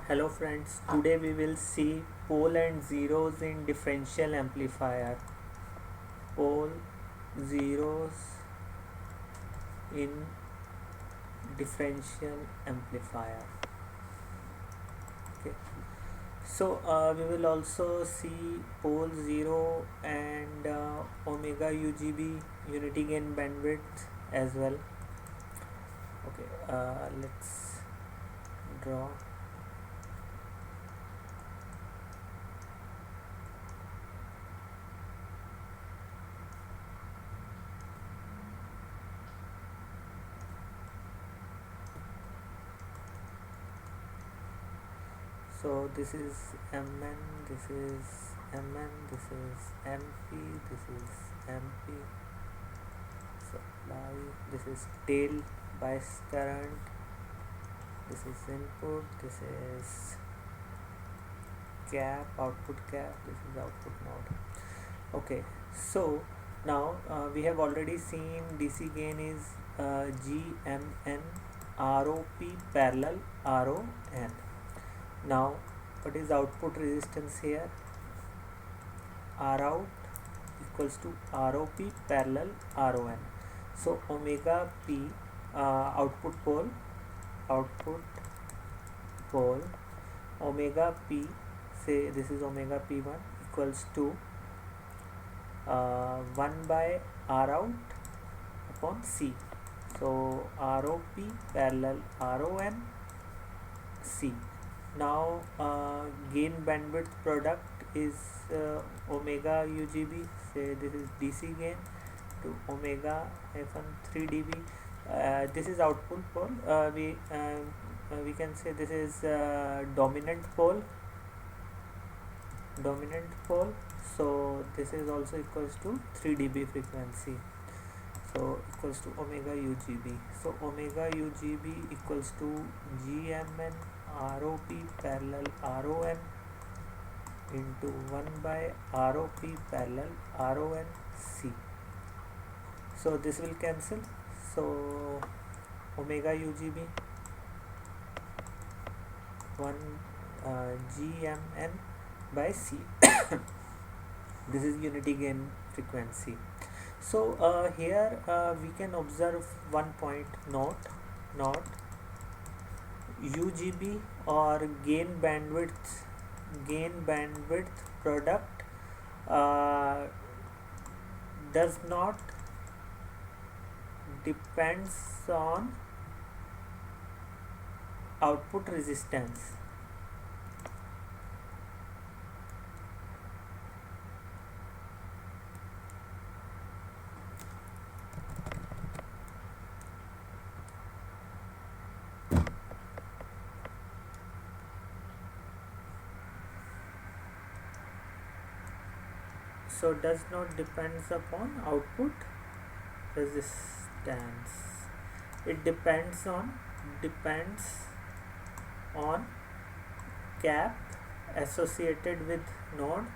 Hello friends, today we will see pole and zeros in differential amplifier. Pole zeros in differential amplifier. Okay. We will also see pole 0 and omega UGB unity gain bandwidth as well. Okay, let's draw. So this is Mn, this is Mn, this is Mp, this is Mp. Supply, this is tail bias current, this is input, this is cap, output cap, this is output node. Okay, so now we have already seen DC gain is GMN ROP parallel RON. Now what is output resistance here? Rout equals to ROP parallel RON. So omega P output pole omega P, say this is omega P1 equals to 1 by Rout upon C. So ROP parallel RON C. Now gain bandwidth product is omega UGB, say this is DC gain, to omega -3 dB. This is output pole. We can say this is dominant pole. So this is also equals to 3 dB frequency. So equals to omega UGB. So omega UGB equals to GMN ROP parallel RON into 1 by ROP parallel RON C. So this will cancel. So omega UGB 1 GMN by C. This is unity gain frequency. So here we can observe one point, note UGB or gain bandwidth product does not depends on output resistance. So does not depends upon output resistance. It depends on cap associated with node,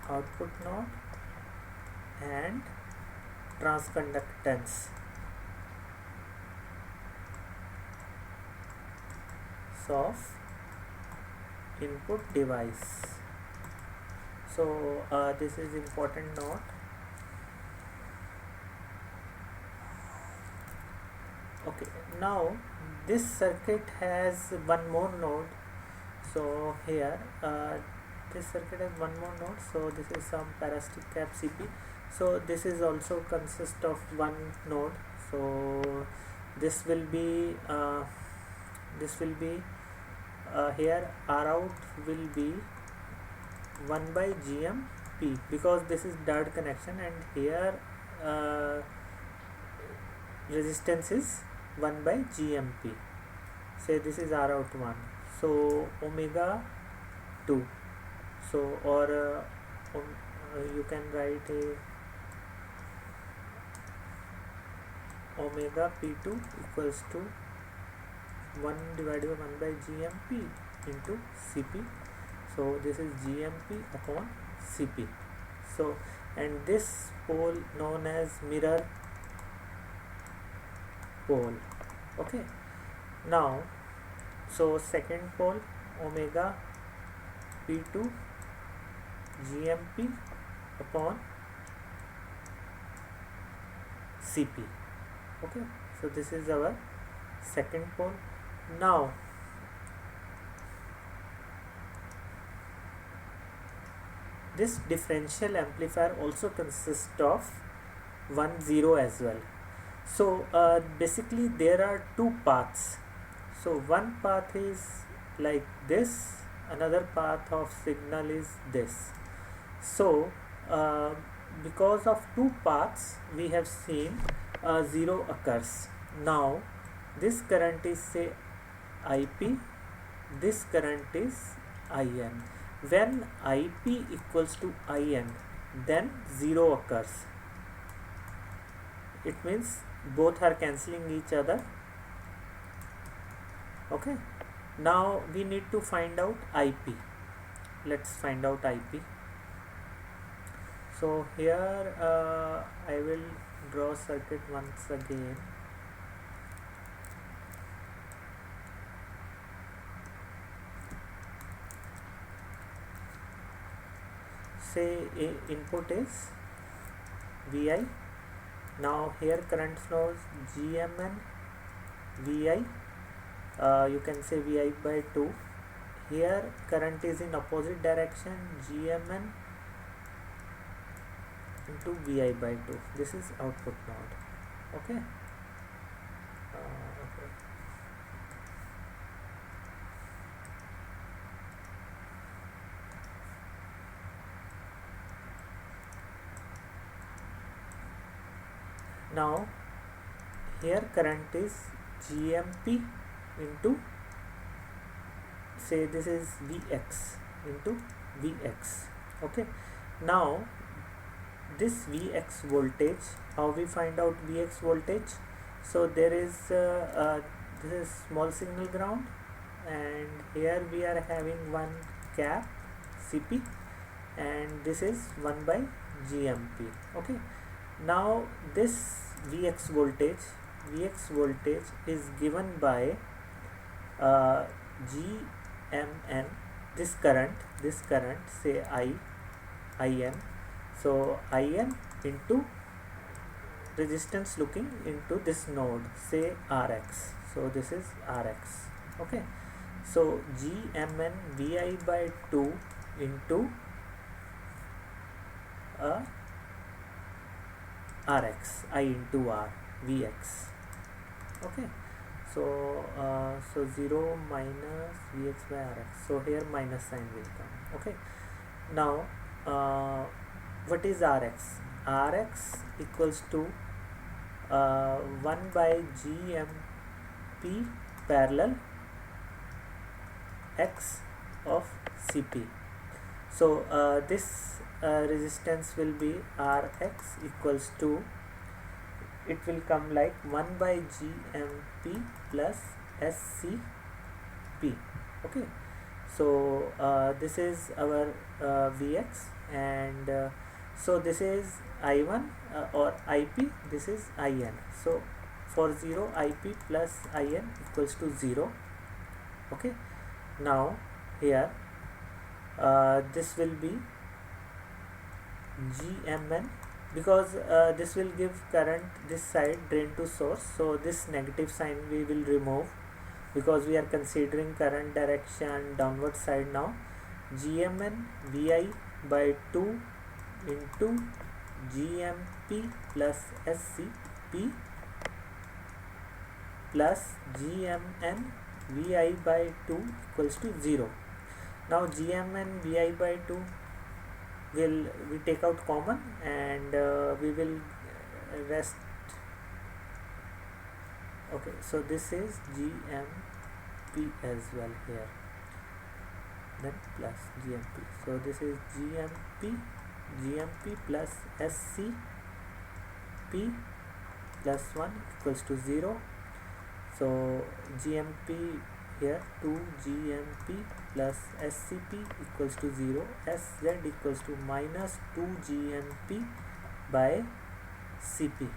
output node, and transconductance of input device. So this is important note. Okay, now this circuit has one more node. So here this circuit has one more node. So this is some parasitic cap CP. So this is also consist of one node. So this will be here Rout will be 1 by GMP, because this is dot connection, and here resistance is 1 by GMP. Say this is Rout 1, so omega 2. So or you can write a omega P2 equals to 1 divided by 1 by GMP into CP. So this is GMP upon CP. So and this pole known as mirror pole. Okay, now so second pole omega P2 GMP upon Cp. Okay, so this is our second pole. Now this differential amplifier also consists of 1 0 as well. So basically there are two paths. So one path is like this, another path of signal is this. So because of two paths we have seen 0 occurs. Now this current is say IP, this current is IN. When IP equals to IN, then 0 occurs. It means both are cancelling each other. Okay, now we need to find out IP. Let's find out IP. So here I will draw circuit once again. Say input is Vi. Now here current flows GMN Vi. You can say Vi by 2. Here current is in opposite direction, GMN into Vi by 2. This is output node. Okay. Okay. Now here current is GMP into, say this is Vx into Vx. Okay, now this Vx voltage, how we find out Vx voltage? So there is this is small signal ground, and here we are having one cap Cp, and this is 1 by GMP. Okay, now this Vx voltage is given by GMN, this current say IN. So IN into resistance looking into this node, say Rx. So this is Rx. Okay, so GMN Vi by 2 into Rx, I into R, Vx. Okay, so so 0 minus Vx by Rx. So here minus sign will come. Okay, now what is Rx? Rx equals to 1 by GMP parallel X of Cp. So this resistance will be Rx equals to, it will come like 1 by GMP plus SCP. Okay, so this is our Vx, and so this is I1 or IP, this is IN. So for 0, IP plus IN equals to 0. Okay, now here this will be GMN, because this will give current this side, drain to source. So this negative sign we will remove, because we are considering current direction downward side now. GMN Vi by 2 into GMP plus SCP plus GMN Vi by 2 equals to 0. Now GMN Vi by 2 will we take out common, and we will rest. Okay, so this is GMP as well here, then plus GMP. So this is GMP plus SCP plus 1 equals to 0. So GMP here 2 GMP plus SCP equals to 0. SZ equals to minus 2 GMP by Cp.